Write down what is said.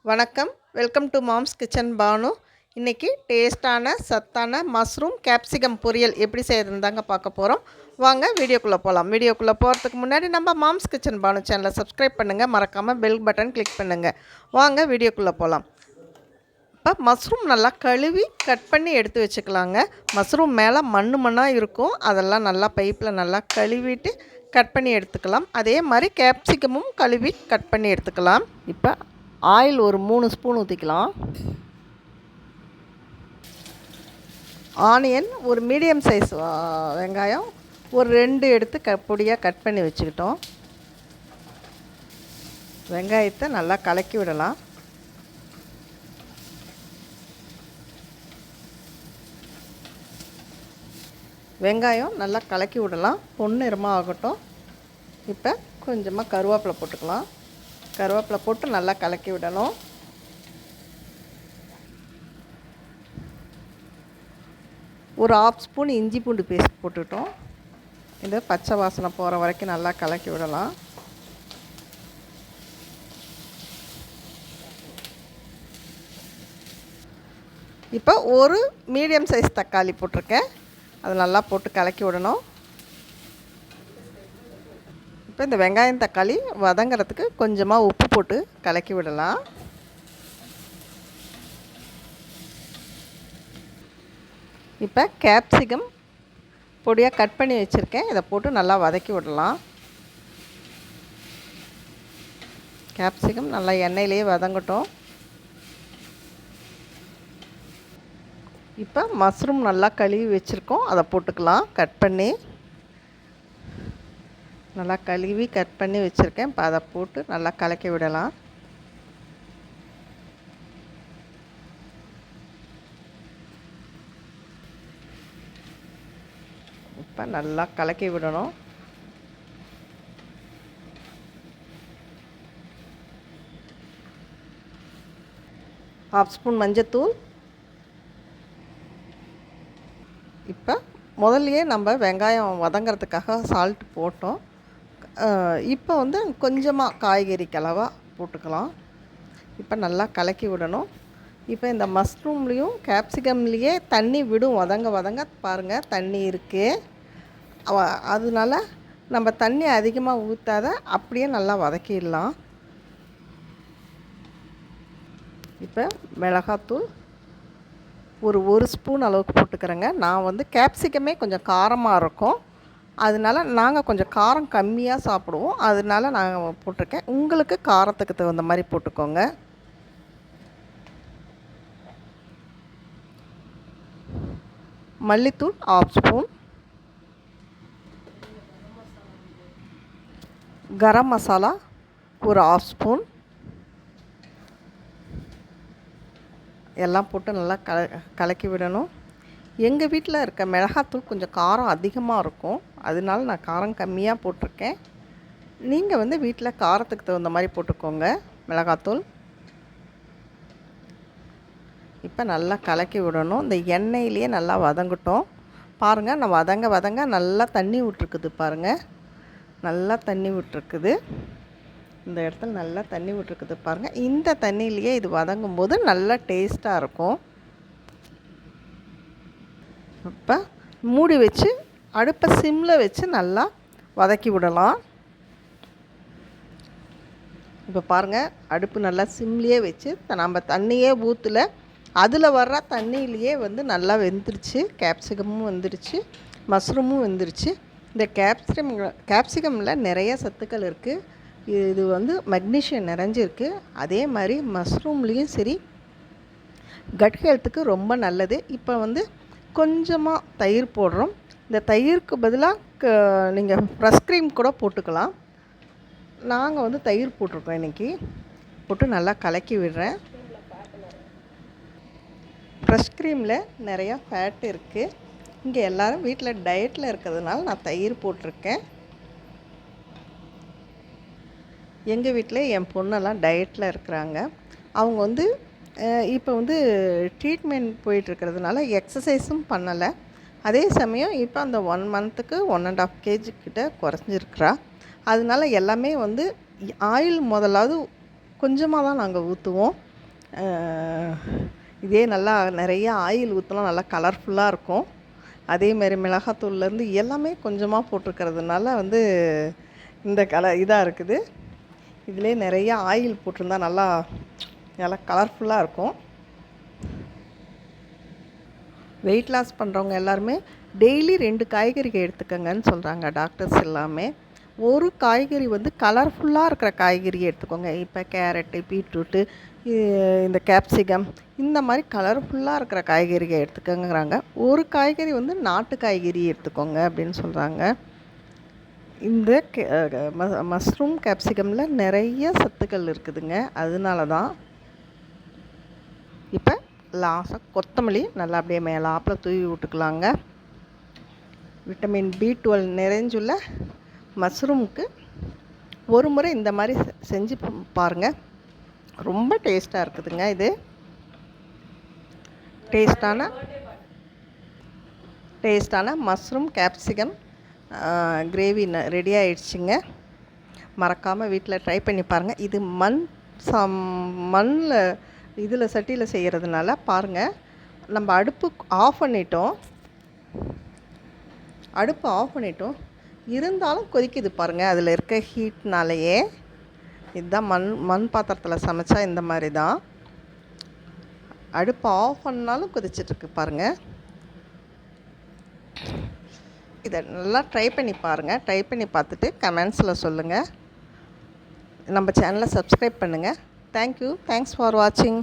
வணக்கம். Welcome to mom's kitchen Banu. இன்றைக்கி டேஸ்ட்டான சத்தான மஷ்ரூம் கேப்சிகம் பொரியல் எப்படி செய்கிறதுன்னு தாங்க பார்க்க போகிறோம். வாங்க வீடியோக்குள்ளே போகலாம். வீடியோக்குள்ளே போகிறதுக்கு முன்னாடி நம்ம மாம்ஸ் கிச்சன் பானு சேனலை சப்ஸ்கிரைப் பண்ணுங்கள். மறக்காமல் பெல் பட்டன் கிளிக் பண்ணுங்கள். வாங்க வீடியோக்குள்ளே போகலாம். இப்போ மஷ்ரூம் நல்லா கழுவி கட் பண்ணி எடுத்து வச்சுக்கலாங்க. மஷ்ரூம் மேலே மண்ணாக இருக்கும், அதெல்லாம் நல்லா பைப்பில் நல்லா கழுவிட்டு கட் பண்ணி எடுத்துக்கலாம். அதே மாதிரி கேப்சிகமும் கழுவி கட் பண்ணி எடுத்துக்கலாம். இப்போ ஆயில் ஒரு 3 ஸ்பூன் ஊற்றிக்கலாம். ஆனியன் ஒரு மீடியம் சைஸ் வெங்காயம் ஒரு 2 எடுத்து பொடியாக கட் பண்ணி வச்சுக்கிட்டோம். வெங்காயத்தை நல்லா கலக்கி விடலாம். வெங்காயம் நல்லா கலக்கி விடலாம், பொன்னிறமாக ஆகட்டும். இப்போ கொஞ்சமாக கருவேப்பிலை போட்டுக்கலாம். கருவேப்பிலை போட்டு நல்லா கலக்கி விடணும். ஒரு 1/2 ஸ்பூன் இஞ்சி பூண்டு பேஸ்ட் போட்டுட்டோம். இந்த பச்சை வாசனை போகிற வரைக்கும் நல்லா கலக்கி விடலாம். இப்போ ஒரு மீடியம் சைஸ் தக்காளி போட்டிருக்கேன், அது நல்லா போட்டு கலக்கி விடணும். இப்போ இந்த வெங்காயம் தக்காளி வதங்கிறதுக்கு கொஞ்சமாக உப்பு போட்டு கலக்கி விடலாம். இப்போ கேப்சிகம் பொடியாக கட் பண்ணி வச்சுருக்கேன், இதை போட்டு நல்லா வதக்கி விடலாம். கேப்சிகம் நல்லா எண்ணெயிலேயே வதங்கட்டும். இப்போ மஷ்ரூம் நல்லா கழுவி வச்சுருக்கோம், அதை போட்டுக்கலாம். கட் பண்ணி நல்லா கழுவி கட் பண்ணி வச்சுருக்கேன். இப்போ அதை போட்டு நல்லா கலக்கி விடலாம். இப்போ நல்லா கலக்கி விடணும். ½ ஸ்பூன் மஞ்சத்தூள். இப்போ முதல்லையே நம்ம வெங்காயம் வதங்கிறதுக்காக சால்ட் போட்டோம். இப்போ வந்து கொஞ்சமாக காய்கறி கலவாக போட்டுக்கலாம். இப்போ நல்லா கலக்கி விடணும். இப்போ இந்த மஷ்ரூம்லேயும் கேப்சிகம்லேயே தண்ணி விடும், வதங்க பாருங்கள் தண்ணி இருக்குது. அதனால நம்ம தண்ணி அதிகமாக ஊற்றாத அப்படியே நல்லா வதக்கிடலாம். இப்போ மிளகாத்தூள் ஒரு ஸ்பூன் அளவுக்கு போட்டுக்கிறேங்க. நான் வந்து கேப்சிகமே கொஞ்சம் காரமாக இருக்கும், அதனால நாங்கள் கொஞ்சம் காரம் கம்மியாக சாப்பிடுவோம், அதனால நான் போட்டிருக்கேன். உங்களுக்கு காரத்துக்கு தகுந்த மாதிரி போட்டுக்கோங்க. மல்லித்தூள் ½ ஸ்பூன். கரம் மசாலா ஒரு ½ ஸ்பூன். எல்லாம் போட்டு நல்லா கலக்கி விடணும். எங்கள் வீட்டில் இருக்க மிளகாத்தூள் கொஞ்சம் காரம் அதிகமாக இருக்கும், அதனால நான் காரம் கம்மியாக போட்டிருக்கேன். நீங்கள் வந்து வீட்டில் காரத்துக்கு தகுந்த மாதிரி போட்டுக்கோங்க மிளகாத்தூள். இப்போ நல்லா கலக்கி விடணும். இந்த எண்ணெயிலேயே நல்லா வதங்கட்டும். பாருங்கள், நான் வதங்க நல்லா தண்ணி விட்டுருக்குது. பாருங்கள், நல்லா தண்ணி விட்டுருக்குது. இந்த இடத்துல நல்லா தண்ணி விட்டுருக்குது பாருங்கள். இந்த தண்ணியிலேயே இது வதங்கும்போது நல்லா டேஸ்ட்டாக இருக்கும். இப்போ மூடி வச்சு அடுப்பை சிம்மில் வச்சு நல்லா வதக்கி விடலாம். இப்போ பாருங்கள், அடுப்பு நல்லா சிம்லேயே வச்சு நம்ம தண்ணியே ஊற்றல, அதில் வர்ற தண்ணியிலையே வந்து நல்லா வெந்துருச்சு. கேப்சிகமும் வெந்துருச்சு, மஷ்ரூமும் வெந்துருச்சு. இந்த கேப்சிகமில் நிறைய சத்துக்கள் இருக்குது. இது வந்து மெக்னீஷியம் நிறைஞ்சிருக்கு. அதே மாதிரி மஷ்ரூம்லேயும் சரி கட் ஹெல்த்துக்கு ரொம்ப நல்லது. இப்போ வந்து கொஞ்சமாக தயிர் போடுறோம். இந்த தயிருக்கு பதிலாக நீங்கள் ஃப்ரெஷ் க்ரீம் கூட போட்டுக்கலாம். நாங்கள் வந்து தயிர் போட்டிருக்கோம் இன்றைக்கி. போட்டு நல்லா கலக்கி விடுறேன். ஃப்ரெஷ் க்ரீமில் நிறையா ஃபேட் இருக்குது. இங்கே எல்லோரும் வீட்டில் டயட்டில் இருக்கிறதுனால நான் தயிர் போட்டிருக்கேன். எங்கள் வீட்டில் என் பொண்ணெல்லாம் டயட்டில் இருக்கிறாங்க. அவங்க வந்து இப்போ வந்து ட்ரீட்மெண்ட் போயிட்டுருக்கிறதுனால எக்ஸசைஸும் பண்ணலை. அதே சமயம் இப்போ அந்த 1 மந்த்துக்கு 1.5 kg கிட்ட குறைஞ்சிருக்கிறா. அதனால எல்லாமே வந்து ஆயில் முதலாவது கொஞ்சமாக தான் நாங்கள் ஊற்றுவோம். இதே நல்லா நிறைய ஆயில் ஊற்றினா நல்லா கலர்ஃபுல்லாக இருக்கும். அதேமாரி மிளகாத்தூள்லேருந்து எல்லாமே கொஞ்சமாக போட்டிருக்கிறதுனால வந்து இந்த இதாக இருக்குது. இதிலே நிறைய ஆயில் போட்டிருந்தா நல்லா நல்லா கலர்ஃபுல்லாக இருக்கும். வெயிட் லாஸ் பண்ணுறவங்க எல்லாருமே டெய்லி 2 காய்கறிகள் எடுத்துக்கோங்கன்னு சொல்கிறாங்க டாக்டர்ஸ் எல்லாமே. ஒரு காய்கறி வந்து கலர்ஃபுல்லாக இருக்கிற காய்கறியை எடுத்துக்கோங்க. இப்போ கேரட்டு, பீட்ரூட்டு, இந்த கேப்சிகம் இந்த மாதிரி கலர்ஃபுல்லாக இருக்கிற காய்கறிகள் எடுத்துக்கோங்கிறாங்க. ஒரு காய்கறி வந்து நாட்டு காய்கறி எடுத்துக்கோங்க அப்படின்னு சொல்கிறாங்க. இந்த மஷ்ரூம் கேப்சிகமில் நிறைய சத்துக்கள் இருக்குதுங்க. அதனால தான். இப்போ லாஸ்ட்டாக கொத்தமல்லி நல்லா அப்படியே மேலாப்பில் தூவி விட்டுக்கலாங்க. விட்டமின் B12 நிறைஞ்சுள்ள மஷ்ரூமுக்கு ஒரு முறை இந்த மாதிரி செஞ்சு பாருங்கள். ரொம்ப டேஸ்ட்டாக இருக்குதுங்க. இது டேஸ்டான மஷ்ரூம் கேப்சிகம் கிரேவி ரெடி ஆகிடுச்சிங்க. மறக்காமல் வீட்டில் ட்ரை பண்ணி பாருங்கள். இது மண்ணில் இதில் சட்டியில் செய்கிறதுனால பாருங்கள், நம்ம அடுப்பு ஆஃப் பண்ணிட்டோம் இருந்தாலும் கொதிக்குது பாருங்கள். அதில் இருக்க ஹீட்னாலேயே. இதுதான் மண் பாத்திரத்தில் சமைச்சா இந்த மாதிரி தான். அடுப்பு ஆஃப் பண்ணாலும் கொதிச்சிட்ருக்கு பாருங்கள். இதை நல்லா ட்ரை பண்ணி பாருங்கள். ட்ரை பண்ணி பார்த்துட்டு கமெண்ட்ஸில் சொல்லுங்கள். நம்ம சேனலை சப்ஸ்கிரைப் பண்ணுங்கள். தேங்க்யூ. தேங்க்ஸ் ஃபார் வாட்சிங்.